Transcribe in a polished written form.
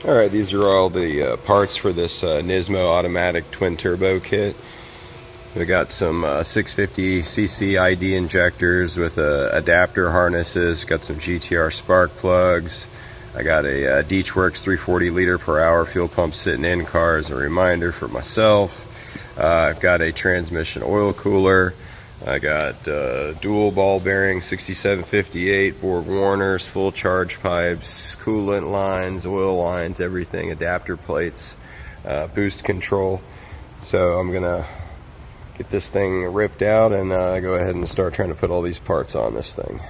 Alright, these are all the parts for this NISMO automatic twin turbo kit. We got some 650cc ID injectors with adapter harnesses. Got some GTR spark plugs. I got a Deechworks 340 liter per hour fuel pump sitting in car as a reminder for myself. I've got a transmission oil cooler. I got dual ball bearing 6758, Borg Warners, full charge pipes, coolant lines, oil lines, everything, adapter plates, boost control. So I'm gonna get this thing ripped out and go ahead and start trying to put all these parts on this thing.